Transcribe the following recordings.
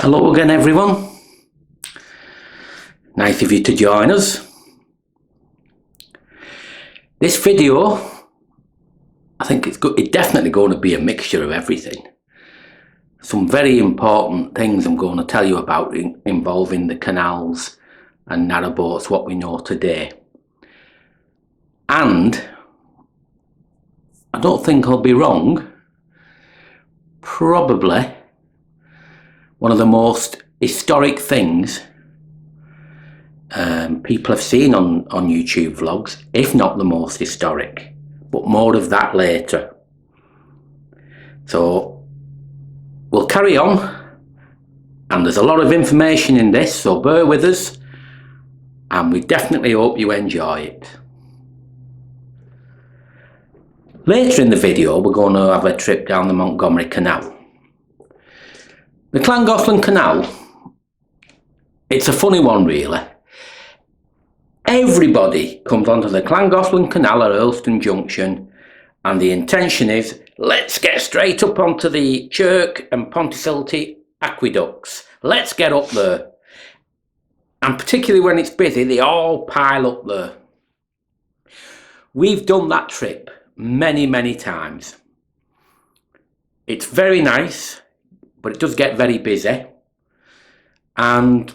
Hello again everyone, nice of you to join us. This video, I think it's definitely going to be a mixture of everything. Some very important things I'm going to tell you about involving the canals and narrowboats, what we know today. And I don't think I'll be wrong, probably one of the most historic things people have seen on YouTube vlogs, if not the most historic, but more of that later. So we'll carry on, and there's a lot of information in this, so bear with us, and we definitely hope you enjoy it. Later in the video we're going to have a trip down the Montgomery Canal. The Llangollen Canal, it's a funny one really. Everybody comes onto the Llangollen Canal at Earlston Junction, and the intention is, let's get straight up onto the Chirk and Pontysilty aqueducts. Let's get up there. And particularly when it's busy, they all pile up there. We've done that trip many times. It's very nice, but it does get very busy. And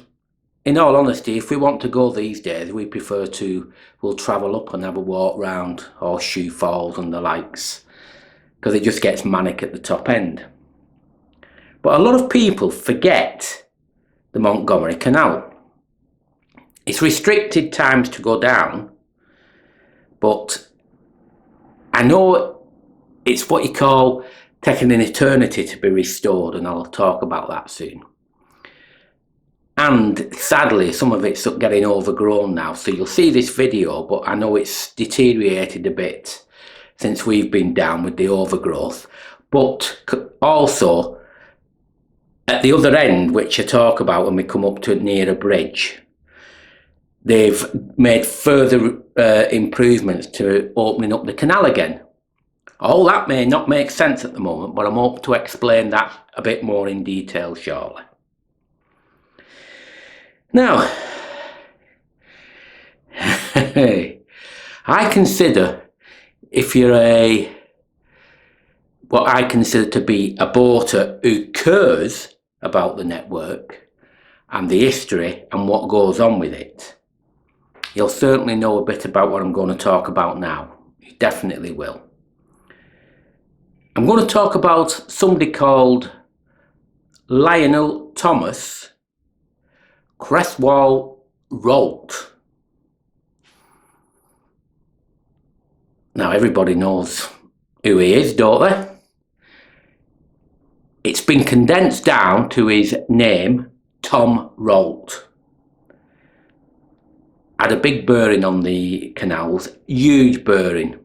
in all honesty, if we want to go these days, we prefer to, we'll travel up and have a walk round Horseshoe Falls and the likes, because it just gets manic at the top end. But a lot of people forget the Montgomery Canal. It's restricted times to go down, but I know it's what you call taking an eternity to be restored, and I'll talk about that soon. And sadly, some of it's getting overgrown now, so you'll see this video, but I know it's deteriorated a bit since we've been down with the overgrowth. But also, at the other end, which I talk about when we come up to near a bridge, they've made further improvements to opening up the canal again. All that may not make sense at the moment, but I'm hoping to explain that a bit more in detail shortly. Now, I consider, if you're what I consider to be a boater who cares about the network and the history and what goes on with it, you'll certainly know a bit about what I'm going to talk about now. You definitely will. I'm going to talk about somebody called Lionel Thomas Cresswell Rolt. Now everybody knows who he is, don't they? It's been condensed down to his name, Tom Rolt. Had a big bearing on the canals, huge bearing.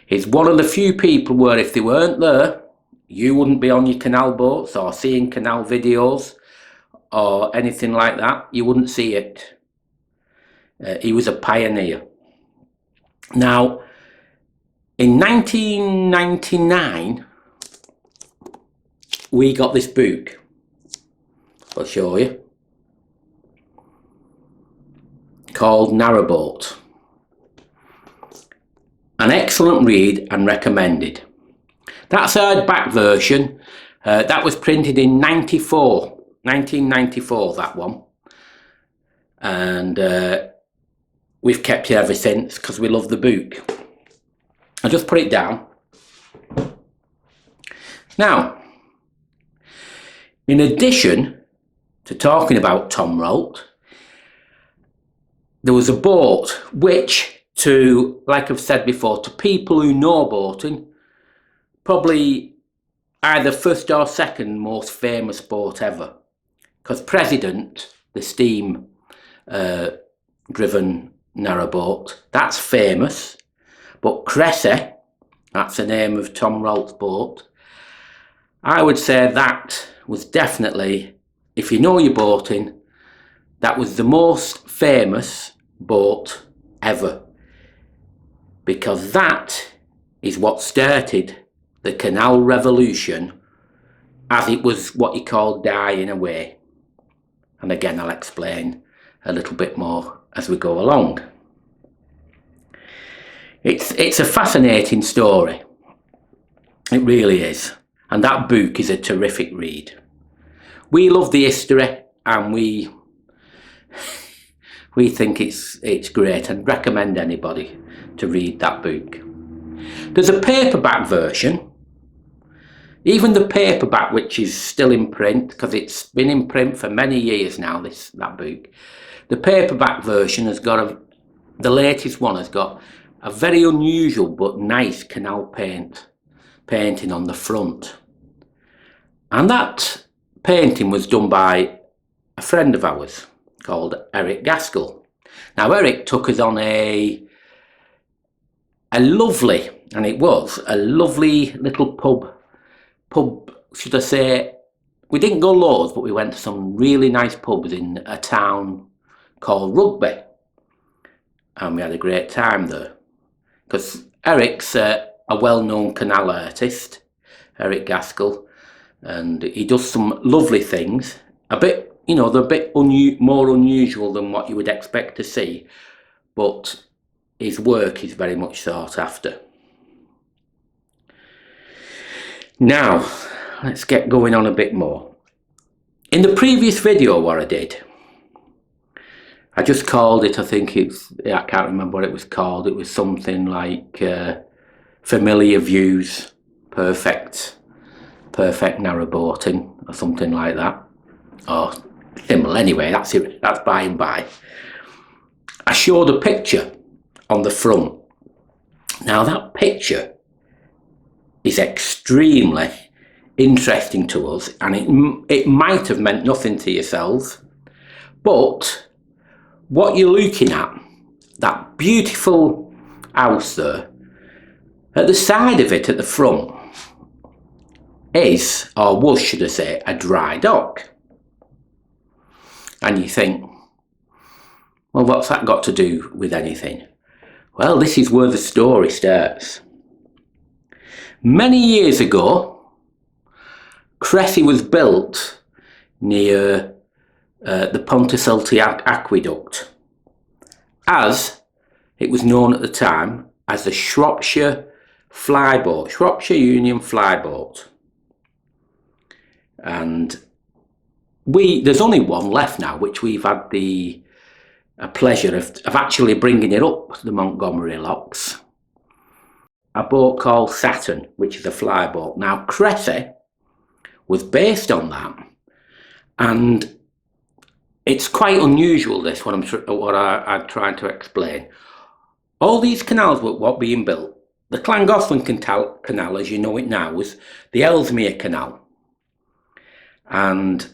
He's one of the few people where if they weren't there, you wouldn't be on your canal boats or seeing canal videos or anything like that. You wouldn't see it. He was a pioneer. Now, in 1999, we got this book. I'll show you. Called Narrowboat. An excellent read and recommended. That's a hardback version. That was printed in 1994, that one. And we've kept it ever since because we love the book. I'll just put it down. Now, in addition to talking about Tom Rolt, there was a boat which, to, like I've said before, to people who know boating, probably either first or second most famous boat ever. Because President, the steam driven narrowboat, that's famous. But Cressy, that's the name of Tom Rolt's boat, I would say that was definitely, if you know your boating, that was the most famous boat ever. Because that is what started the canal revolution as it was what you call dying away. And again, I'll explain a little bit more as we go along. It's a fascinating story. It really is. And that book is a terrific read. We love the history, and we think it's great, and recommend anybody to read that book. There's a paperback version. Even the paperback, which is still in print, because it's been in print for many years now, that book. The paperback version has got the latest one has got a very unusual but nice canal painting on the front. And that painting was done by a friend of ours called Eric Gaskell. Now Eric took us on a lovely, and it was a lovely little pub, should I say, we didn't go loads, but we went to some really nice pubs in a town called Rugby, and we had a great time there, because Eric's a well-known canal artist, Eric Gaskell, and he does some lovely things, a bit, you know, they're a bit more unusual than what you would expect to see, but his work is very much sought after. Now, let's get going on a bit more. In the previous video what I did, I just called it, I can't remember what it was called, it was something like Familiar Views, Perfect Narrowboating, or something like that, or similar. Anyway, that's it, that's by and by. I showed a picture on the front. Now that picture is extremely interesting to us, and it might have meant nothing to yourselves, but what you're looking at, that beautiful house there, at the side of it at the front is, or was should I say, a dry dock. And you think, well, what's that got to do with anything? Well, this is where the story starts. Many years ago, Cressy was built near the Ponticelti Aqueduct, as it was known at the time as the Shropshire Union Flyboat. And there's only one left now, which we've had the pleasure of actually bringing it up the Montgomery locks. A boat called Saturn, which is a flyboat. Now Cressy was based on that, and it's quite unusual, this, what I'm trying to explain. All these canals were being built. The Llangollen Canal, as you know it now, was the Ellesmere Canal, and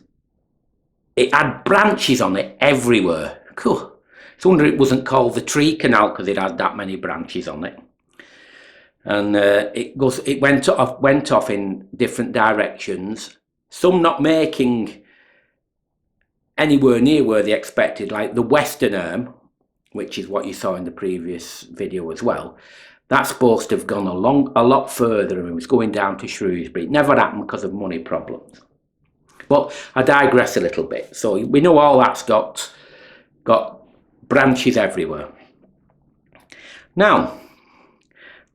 it had branches on it everywhere. Cool. It's a wonder it wasn't called the Tree Canal, because it had that many branches on it. And it went off in different directions, some not making anywhere near where they expected, like the western arm, which is what you saw in the previous video as well. That's supposed to have gone a lot further, and it was going down to Shrewsbury. It never happened because of money problems. But I digress a little bit. So we know all that's got branches everywhere. Now,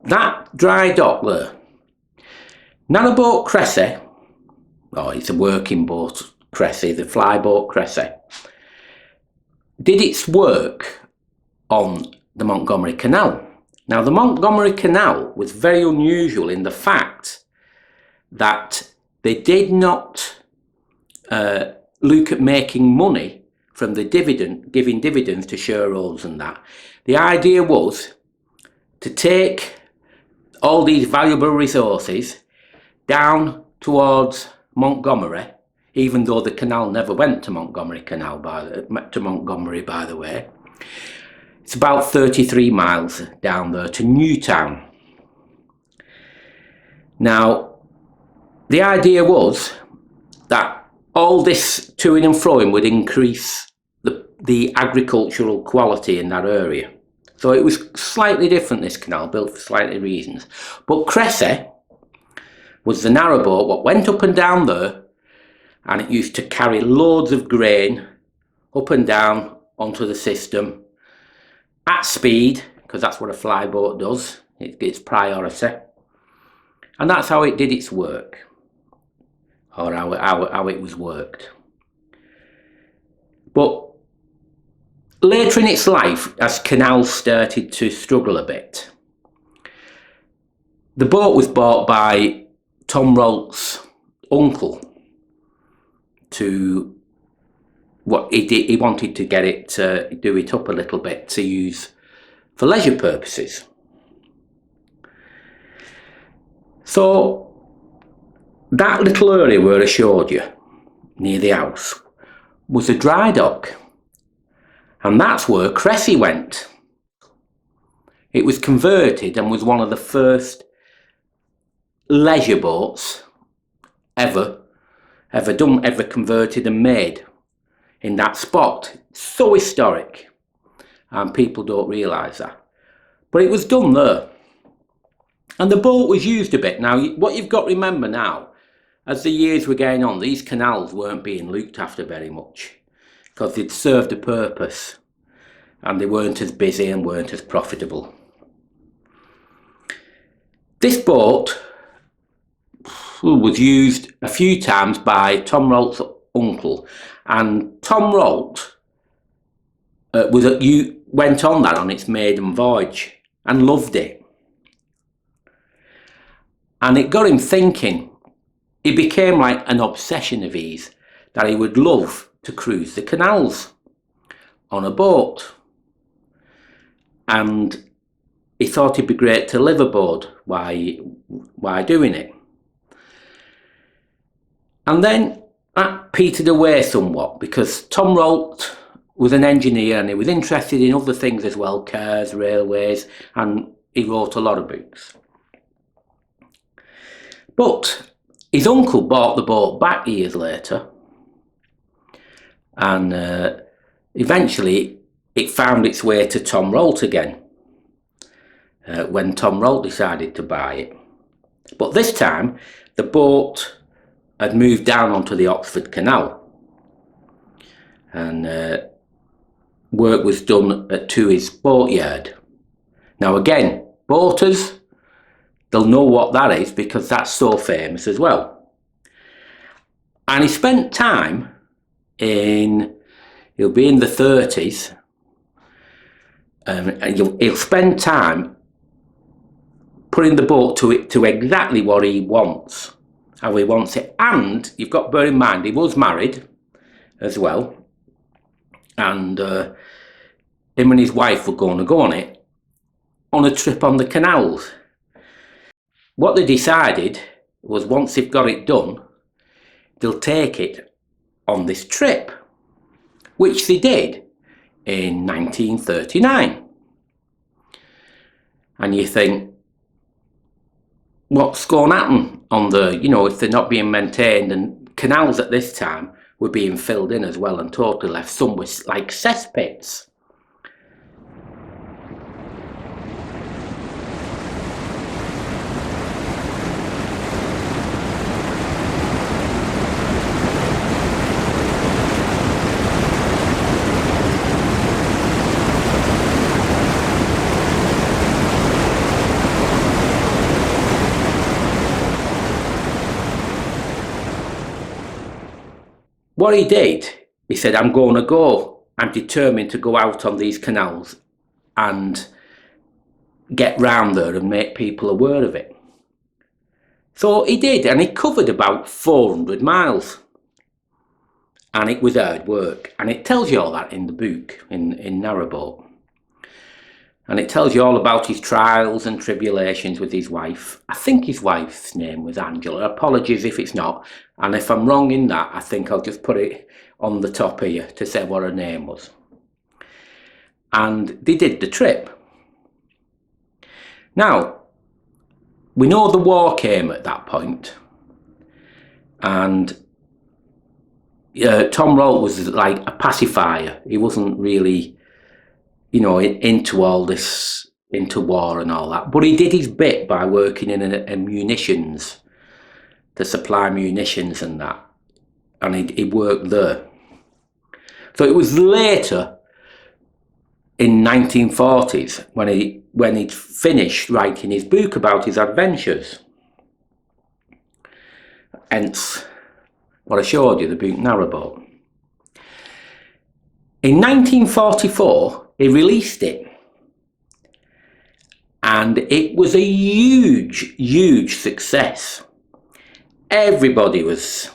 that dry dock there, Narrowboat Cressy, it's a working boat Cressy, the flyboat Cressy, did its work on the Montgomery Canal. Now the Montgomery Canal was very unusual in the fact that they did not look at making money from the giving dividends to shareholders and that. The idea was to take all these valuable resources down towards Montgomery, even though the canal never went to Montgomery by the way. It's about 33 miles down there to Newtown. Now, the idea was that all this to-ing and fro-ing would increase the agricultural quality in that area. So it was slightly different, this canal, built for slightly reasons. But Cressy was the narrowboat what went up and down there, and it used to carry loads of grain up and down onto the system at speed, because that's what a flyboat does. It's priority, and that's how it did its work, or how it was worked. But later in its life, as CANALS started to struggle a bit, the boat was bought by Tom Rolt's uncle to what he did. He wanted to get it to do it up a little bit to use for leisure purposes. So that little area where I showed you near the house was a dry dock, and that's where Cressy went. It was converted and was one of the first leisure boats ever converted and made in that spot. So historic, and people don't realise that, but it was done there, and the boat was used a bit. Now what you've got to remember now, as the years were going on, these canals weren't being looked after very much, because they'd served a purpose and they weren't as busy and weren't as profitable. This boat was used a few times by Tom Rolt's uncle, and Tom Rolt went on that on its maiden voyage and loved it, and it got him thinking. It became like an obsession of his that he would love to cruise the canals on a boat, and he thought it'd be great to live aboard while doing it. And then that petered away somewhat, because Tom Rolt was an engineer and he was interested in other things as well, cars, railways, and he wrote a lot of books. But his uncle bought the boat back years later, and eventually it found its way to Tom Rolt again when Tom Rolt decided to buy it. But this time the boat had moved down onto the Oxford Canal, and work was done to his boatyard. Now again, boaters, they'll know what that is, because that's so famous as well. And he spent time he'll be in the 30s, and he'll spend time putting the boat to exactly what he wants, how he wants it. And you've got to bear in mind, he was married as well, and him and his wife were going to go on it on a trip on the canals. What they decided was, once they've got it done, they'll take it on this trip, which they did in 1939. And you think, what's going to happen on the, if they're not being maintained? And canals at this time were being filled in as well and totally left. Some were like cesspits. What he did, he said, I'm determined to go out on these canals and get round there and make people aware of it. So he did, and he covered about 400 miles. And it was hard work. And it tells you all that in the book, in Narrowboat. And it tells you all about his trials and tribulations with his wife. I think his wife's name was Angela. Apologies if it's not. And if I'm wrong in that, I think I'll just put it on the top here to say what her name was. And they did the trip. Now, we know the war came at that point. And Tom Rolt was like a pacifier. He wasn't really, into all this, into war and all that. But he did his bit by working in a munitions to supply munitions and that, and he worked there. So it was later in 1940s when he'd finished writing his book about his adventures. Hence what I showed you, the book Narrowboat. In 1944 he released it, and it was a huge success. Everybody was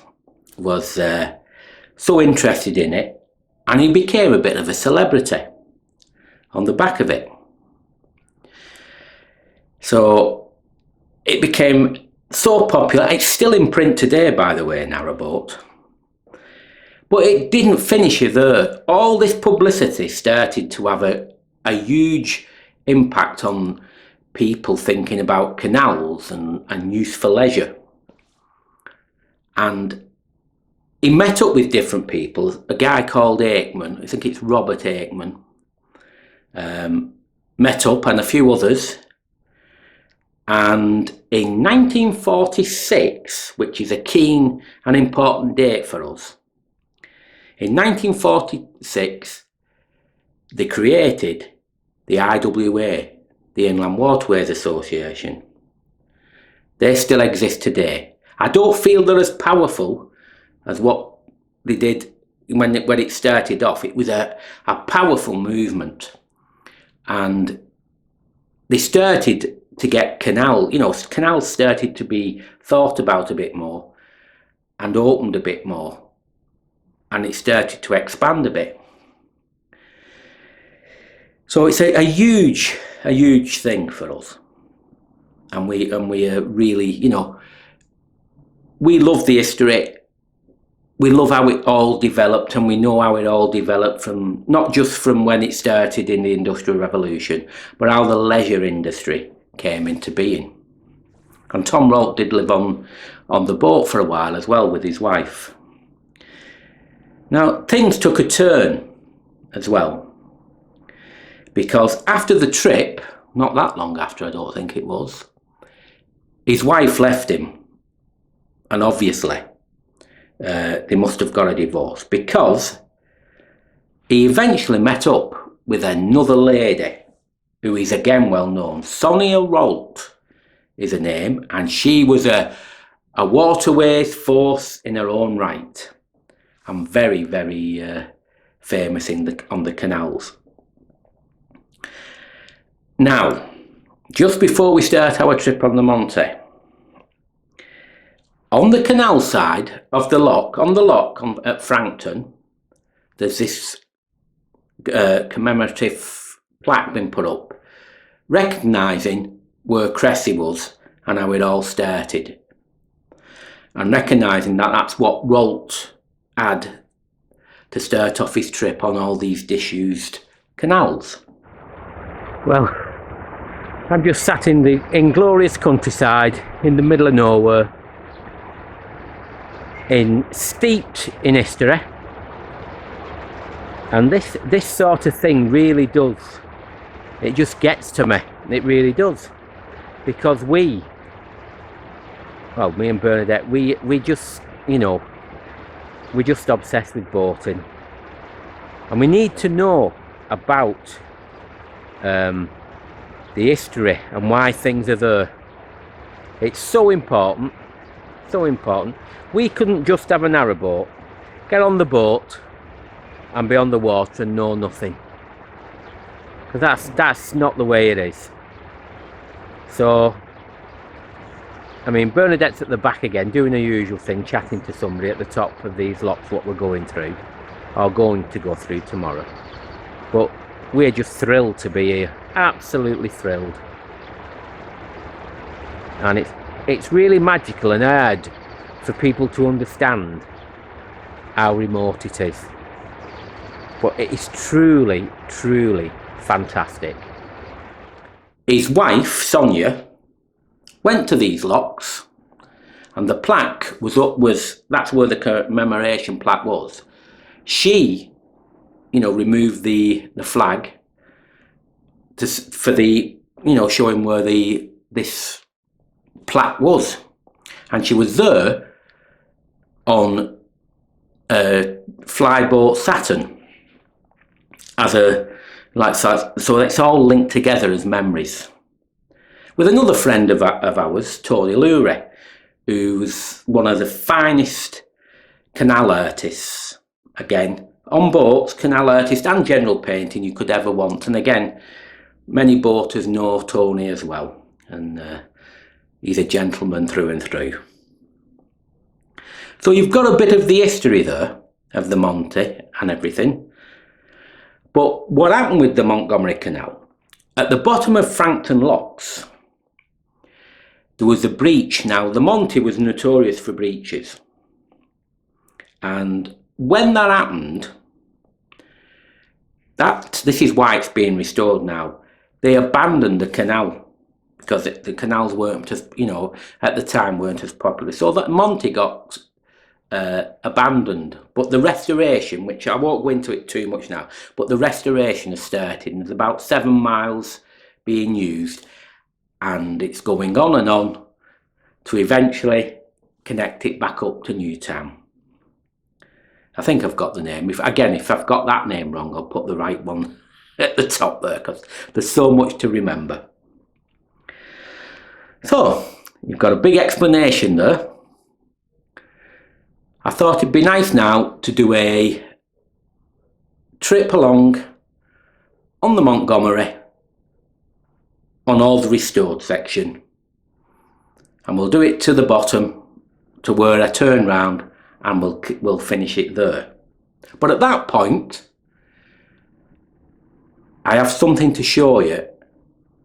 so interested in it, and he became a bit of a celebrity on the back of it. So it became so popular. It's still in print today, by the way, Narrowboat. But it didn't finish there. All this publicity started to have a huge impact on people thinking about canals and use for leisure. And he met up with different people. A guy called Aickman, I think it's Robert Aickman, met up, and a few others. And in 1946, which is a keen and important date for us, in 1946 they created the IWA, the Inland Waterways Association. They still exist today. I don't feel they're as powerful as what they did when it started off. It was a powerful movement, and they started to get canals started to be thought about a bit more and opened a bit more, and it started to expand a bit. So it's a huge thing for us, and we are really, we love the history. We love how it all developed, and we know how it all developed from, not just from when it started in the Industrial Revolution, but how the leisure industry came into being. And Tom Rolt did live on the boat for a while as well with his wife. Now things took a turn as well, because after the trip, not that long after, I don't think it was, his wife left him, and obviously they must have got a divorce, because he eventually met up with another lady who is again well known. Sonia Rolt is her name, and she was a Waterways force in her own right, and very famous on the canals. Now, just before we start our trip on the Monty, on the canal side of the lock, at Frankton, there's this commemorative plaque been put up, recognising where Cressy was and how it all started, and recognising that that's what Rolt had to start off his trip on all these disused canals. Well, I'm just sat in the inglorious countryside in the middle of nowhere, steeped in history, and this sort of thing really does, it just gets to me. It really does, because me and Bernadette, we just, we're just obsessed with boating, and we need to know about the history and why things are there. It's so important, so important. We couldn't just have a narrowboat, get on the boat and be on the water and know nothing, because that's not the way it is. So I mean, Bernadette's at the back again doing her usual thing, chatting to somebody at the top of these locks what we're going through, or going to go through tomorrow. But we're just thrilled to be here, absolutely thrilled. And it's really magical and hard for people to understand how remote it is. But it is truly fantastic. His wife, Sonia, went to these locks, and the plaque that's where the commemoration plaque was. She, removed the flag for the, showing where this plaque was. and she was there on a flyboat Saturn as a so it's all linked together as memories. With another friend of ours, Tony Lurie, who's one of the finest canal artists, again, on boats, canal artist and general painting you could ever want. And again, many boaters know Tony as well, and he's a gentleman through and through. So you've got a bit of the history there of the Monty and everything. But what happened with the Montgomery Canal, at the bottom of Frankton Locks, there was a breach. Now, the Monty was notorious for breaches. And when that happened, this is why it's being restored now, they abandoned the canal because the canals weren't as, you know, at the time weren't as popular. So that Monty got abandoned. But the restoration, which I won't go into it too much now, but the restoration has started, and there's about 7 miles being used, and it's going on to eventually connect it back up to Newtown. I think I've got the name. If I've got that name wrong, I'll put the right one at the top there, because there's so much to remember. So, you've got a big explanation there. I thought it'd be nice now to do a trip along on the Montgomery on all the restored section, and we'll do it to the bottom to where I turn round, and we'll finish it there. But at that point I have something to show you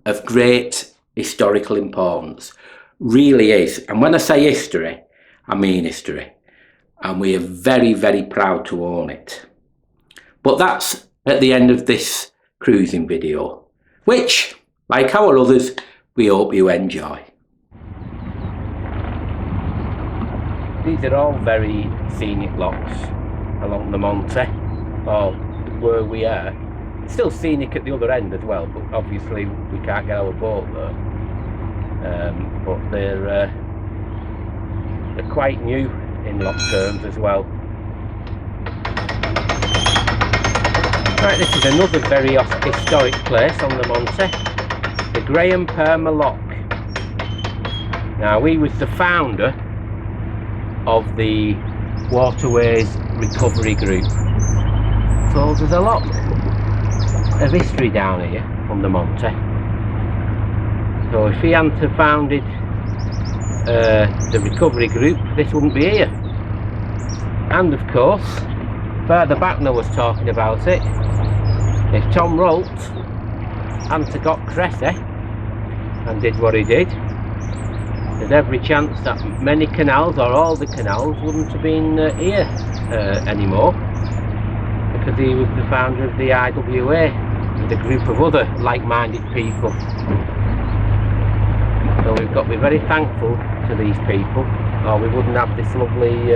of great historical importance. Really is. And when I say history, I mean history, and we are very, very proud to own it. But that's at the end of this cruising video, which, like our others, we hope you enjoy. These are all very scenic locks along the Monty, or where we are. It's still scenic at the other end as well, but obviously we can't get our boat there. But they're quite new in lock terms as well. Right, this is another very historic place on the Monty, the Graham Perma Lock. Now, he was the founder of the Waterways recovery group. So there's a lot of history down here on the Monty. So if he hadn't have founded the recovery group, this wouldn't be here. And of course, further back when I was talking about it, if Tom Rolt hadn't have got Cressy and did what he did, there's every chance that many canals, or all the canals, wouldn't have been here anymore, because he was the founder of the IWA with a group of other like-minded people. So we've got to be very thankful to these people, or we wouldn't have this lovely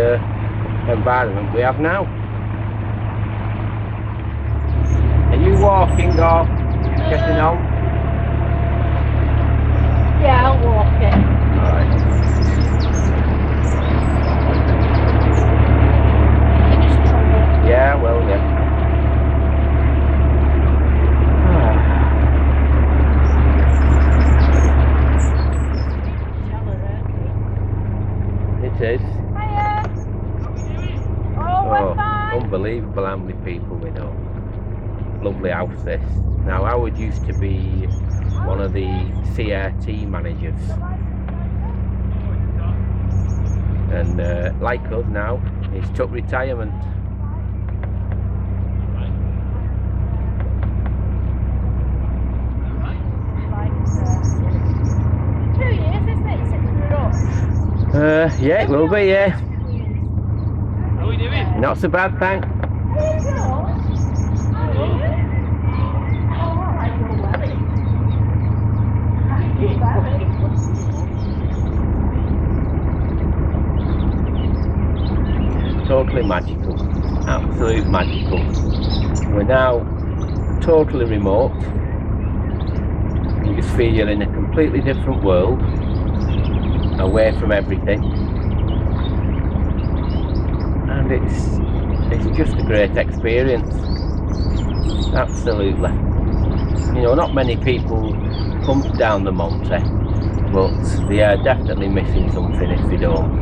environment we have now. Are you walking or getting on? Yeah, I'll walk it. Alright. Yeah, well, yeah. It is. Hiya. Oh, we're fine. Unbelievable how many people we know. Lovely house this. Now, Howard used to be one of the CRT managers, and like us now, he's took retirement. Like 2 years, isn't it, since we were up? Yeah, it will be, yeah. How are we doing? Not so bad, thanks. Totally magical, absolute magical. We're now totally remote. You just feel you're in a completely different world, away from everything, and it's just a great experience. Absolutely. You know, not many people come down the Monty, but they are definitely missing something if they don't.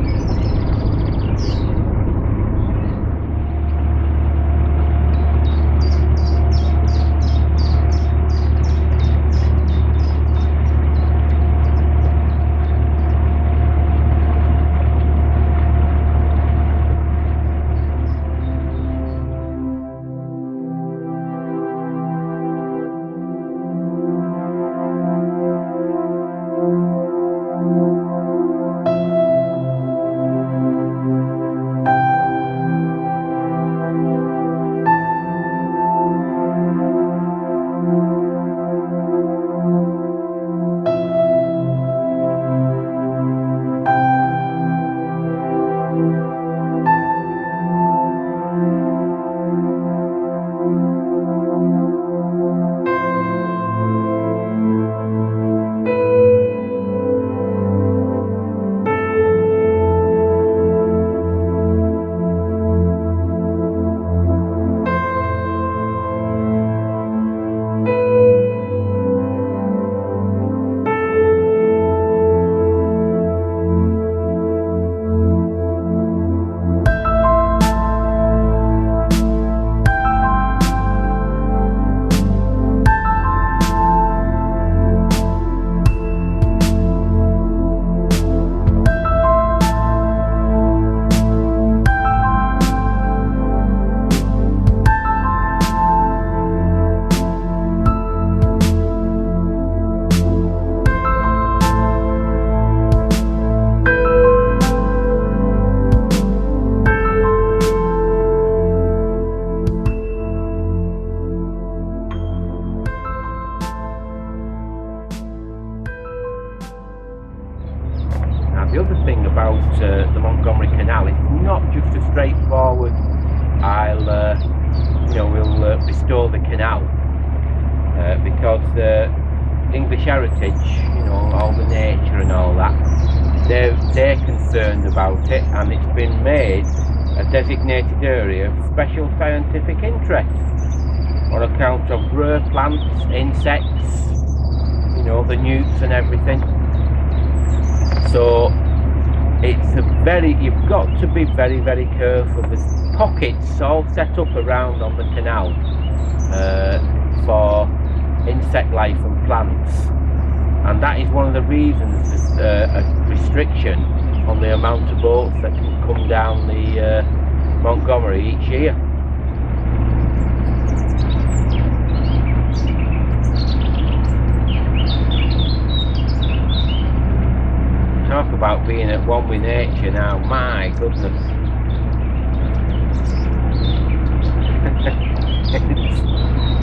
The other thing about the Montgomery Canal, it's not just a straightforward we'll restore the canal, because the English heritage, you know, all the nature and all that, they're concerned about it, and it's been made a designated area of special scientific interest on account of rare plants, insects, you know, the newts and everything. So it's you've got to be very, very careful. There's pockets all set up around on the canal for insect life and plants, and that is one of the reasons there's a restriction on the amount of boats that can come down the Montgomery each year. Talk about being at one with nature now, my goodness.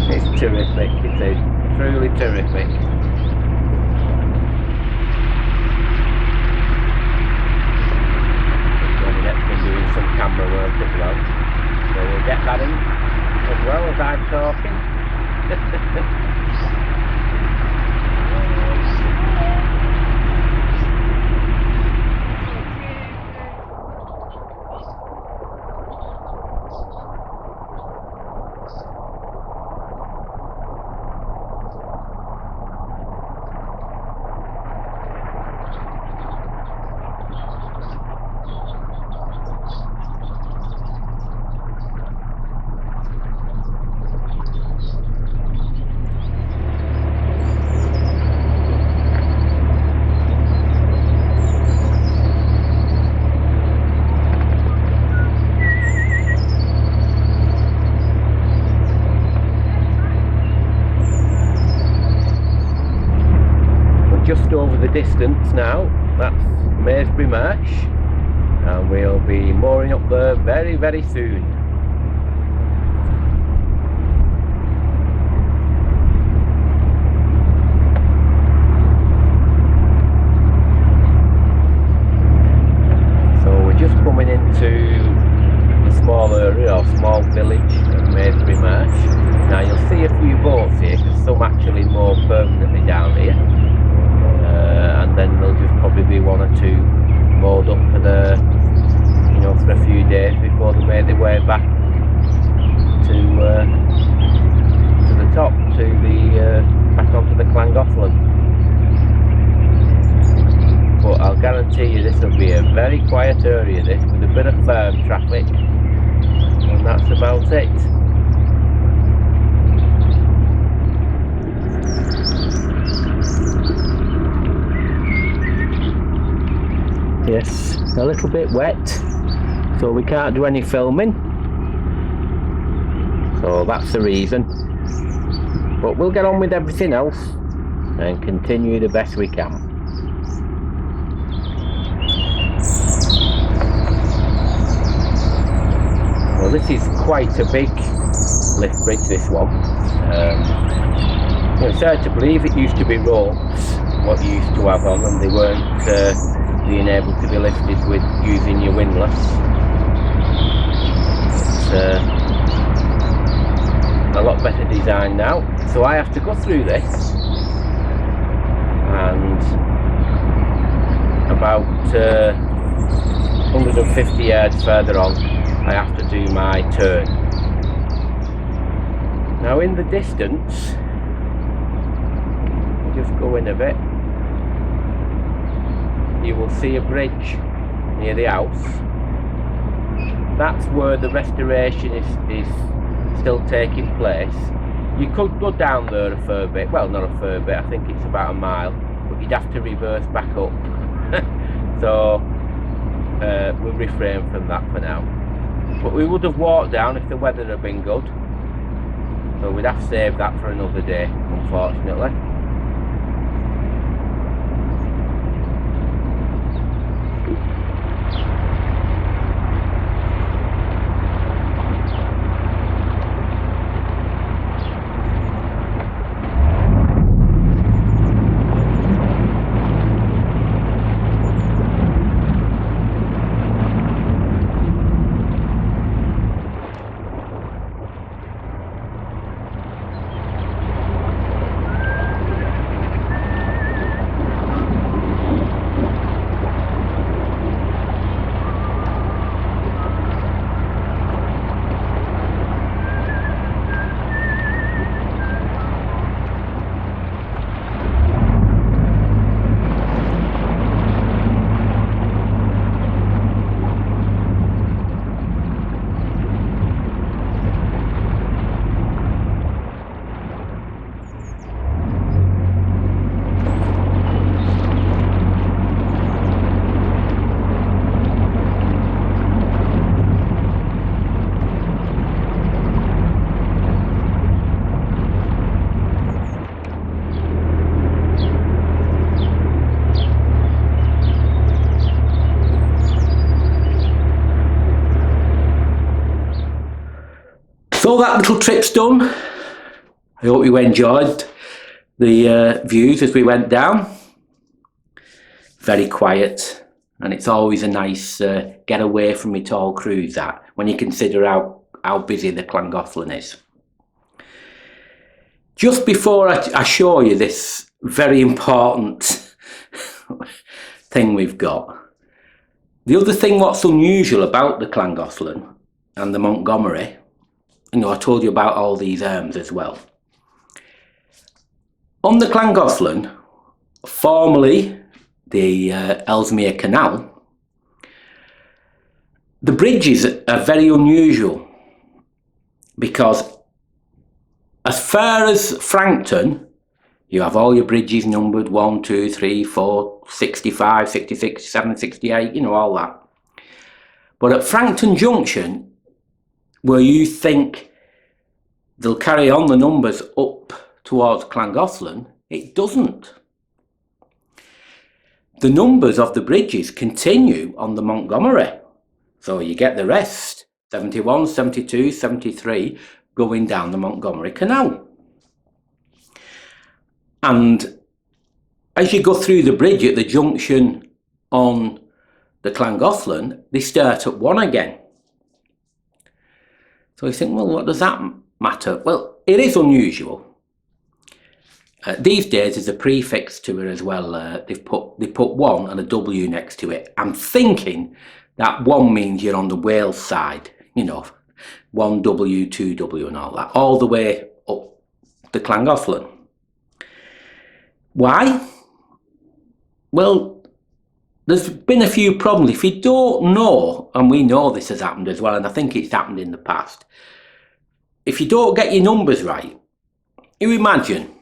It's terrific, it is, truly terrific. Bernadette's been doing some camera work as well, so we'll get that in as well as I'm talking. Just over the distance now, that's Maresbury Marsh, and we'll be mooring up there very, very soon. So we're just coming into the small area or small village of Maresbury Marsh. Now you'll see a few boats here because some actually moor permanently down here. And and then there'll just probably be one or two moored up for the, you know, for a few days before they make their way back to the top, to the back onto the Llangollen. But I'll guarantee you this will be a very quiet area, this, with a bit of firm traffic, and that's about it. Yes, a little bit wet, so we can't do any filming, so that's the reason. But we'll get on with everything else and continue the best we can. Well, this is quite a big lift bridge, this one. It's hard to believe it used to be ropes, what you used to have on, and they weren't being able to be lifted with using your windlass. It's a lot better design now. So I have to go through this, and about 150 yards further on I have to do my turn. Now in the distance, just go in a bit, you will see a bridge near the house. That's where the restoration is still taking place. You could go down there a fair bit, well, not a fair bit, I think it's about a mile, but you'd have to reverse back up. So we'll refrain from that for now. But we would have walked down if the weather had been good, so we'd have to save that for another day, unfortunately. So that little trip's done. I hope you enjoyed the views as we went down. Very quiet, and it's always a nice get away from it all cruise, that, when you consider how busy the Llangollen is. Just before I show you this very important thing we've got, the other thing what's unusual about the Llangollen and the Montgomery, you know, I told you about all these arms as well. On the Llangollen, formerly the Ellesmere Canal, the bridges are very unusual, because as far as Frankton, you have all your bridges numbered 1, 2, 3, 4, 65, 66, 67, 68, you know, all that. But at Frankton Junction, where you think they'll carry on the numbers up towards Llangollen, it doesn't. The numbers of the bridges continue on the Montgomery. So you get the rest, 71, 72, 73, going down the Montgomery Canal. And as you go through the bridge at the junction on the Llangollen, they start at 1 again. So you think, well, what does that matter? Well, it is unusual. These days there's a prefix to it as well. They put 1 and a W next to it. I'm thinking that 1 means you're on the Wales side, you know, 1W, 2W and all that, all the way up the Llangollen. Why? Well, there's been a few problems. If you don't know, and we know this has happened as well, and I think it's happened in the past, if you don't get your numbers right, you imagine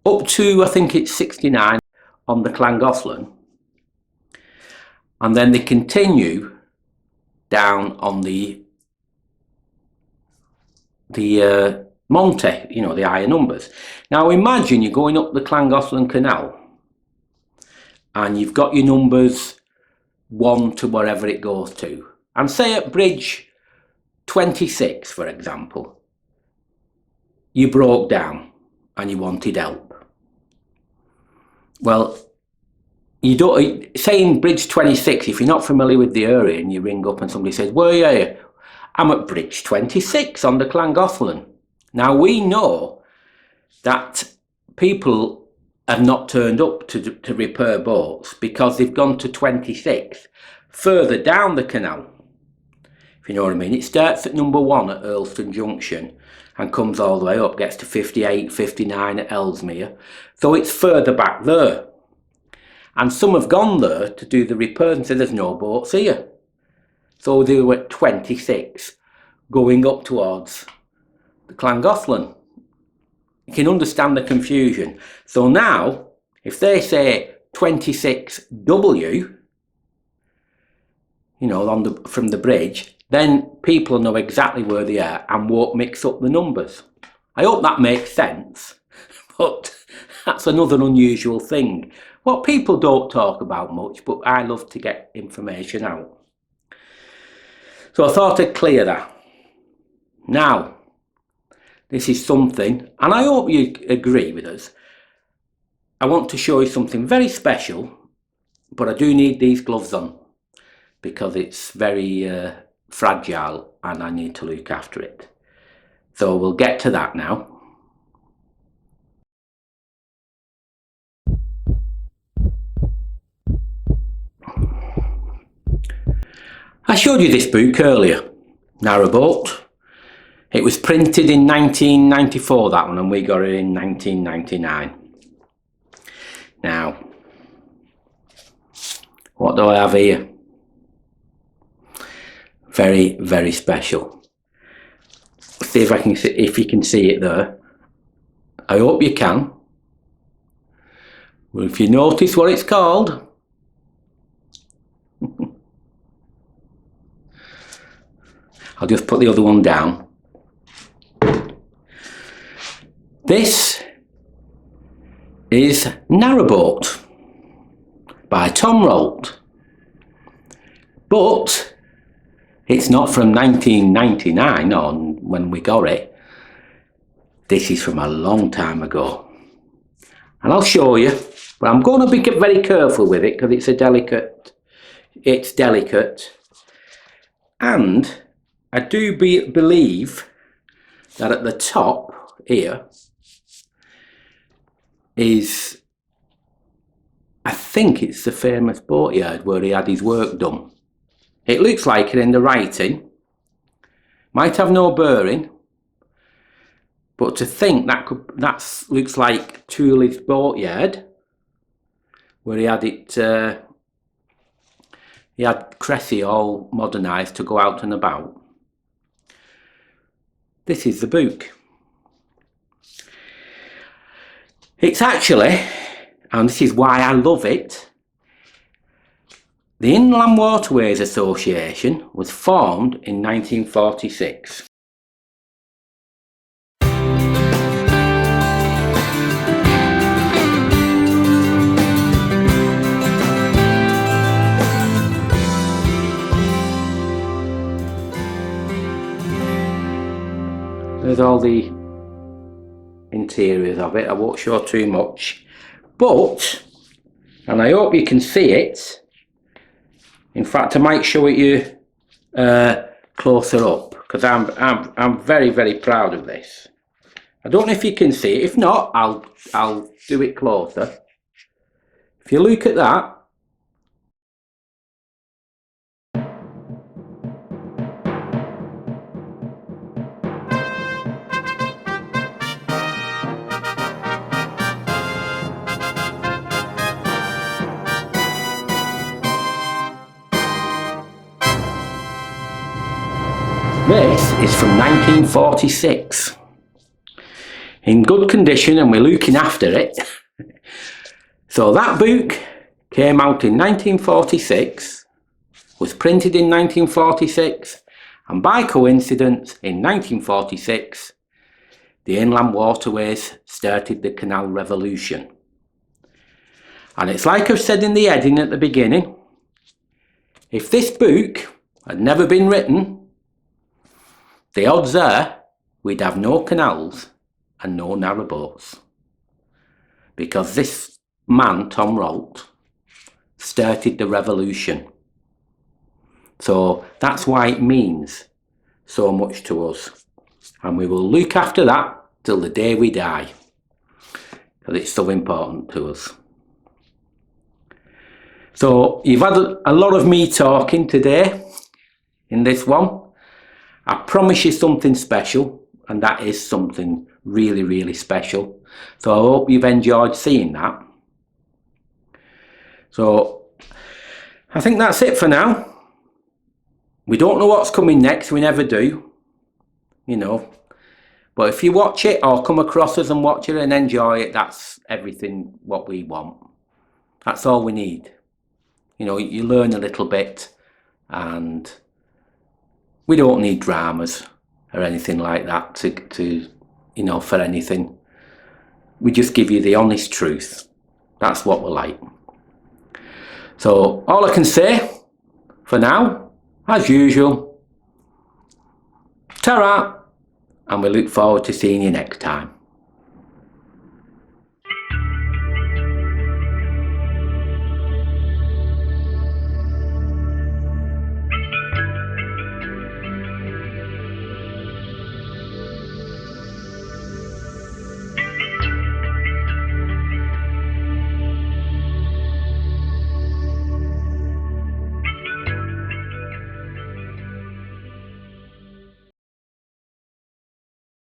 up to, I think it's 69 on the Llangollen, and then they continue down on the Monte, you know, the higher numbers. Now imagine you're going up the Llangollen Canal and you've got your numbers 1 to wherever it goes to, and say at bridge 26, for example, you broke down and you wanted help. Well, you don't, say in bridge 26, if you're not familiar with the area and you ring up and somebody says, where are you? I'm at bridge 26 on the Llangollen. Now we know that people have not turned up to repair boats because they've gone to 26 further down the canal, if you know what I mean. It starts at number 1 at Earlston Junction and comes all the way up, gets to 58, 59 at Ellesmere. So it's further back there. And some have gone there to do the repairs and said there's no boats here. So they were at 26 going up towards the Llangollen. You can understand the confusion. So now, if they say 26W, you know, from the bridge, then people know exactly where they are and won't mix up the numbers. I hope that makes sense, but that's another unusual thing. What people don't talk about much, but I love to get information out. So I thought I'd clear that. Now, this is something, and I hope you agree with us. I want to show you something very special, but I do need these gloves on because it's very fragile and I need to look after it. So we'll get to that now. I showed you this book earlier, Narrowboat. It was printed in 1994, that one, and we got it in 1999. Now, what do I have here? Very, very special. See if I can see, if you can see it there. I hope you can. Well, if you notice what it's called, I'll just put the other one down. This is Narrowboat by Tom Rolt, but it's not from 1999 on when we got it. This is from a long time ago, and I'll show you, but I'm going to be very careful with it because it's delicate, and I do believe that at the top here is, I think it's the famous boatyard where he had his work done. It looks like it in the writing. Might have no bearing, but to think that looks like Tooley's boatyard where he had it. He had Cressy all modernised to go out and about. This is the book. It's actually, and this is why I love it, the Inland Waterways Association was formed in 1946. There's all the interiors of it. I won't show too much, but, and I hope you can see it. In fact, I might show it you closer up because I'm very, very proud of this. I don't know if you can see it. If not, I'll do it closer. If you look at that, this is from 1946. In good condition, and we're looking after it. So that book came out in 1946, was printed in 1946, and by coincidence in 1946 the inland waterways started the canal revolution. And it's like I've said in the heading at the beginning, if this book had never been written, the odds are we'd have no canals and no narrowboats. Because this man, Tom Rolt, started the revolution. So that's why it means so much to us. And we will look after that till the day we die. Because it's so important to us. So you've had a lot of me talking today in this one. I promise you something special, and that is something really, really special. So I hope you've enjoyed seeing that. So I think that's it for now. We don't know what's coming next, we never do, you know. But if you watch it or come across us and watch it and enjoy it, that's everything what we want. That's all we need. You know, you learn a little bit, and we don't need dramas or anything like that to you know, for anything. We just give you the honest truth. That's what we're like. So all I can say for now, as usual, ta-ra, and we look forward to seeing you next time.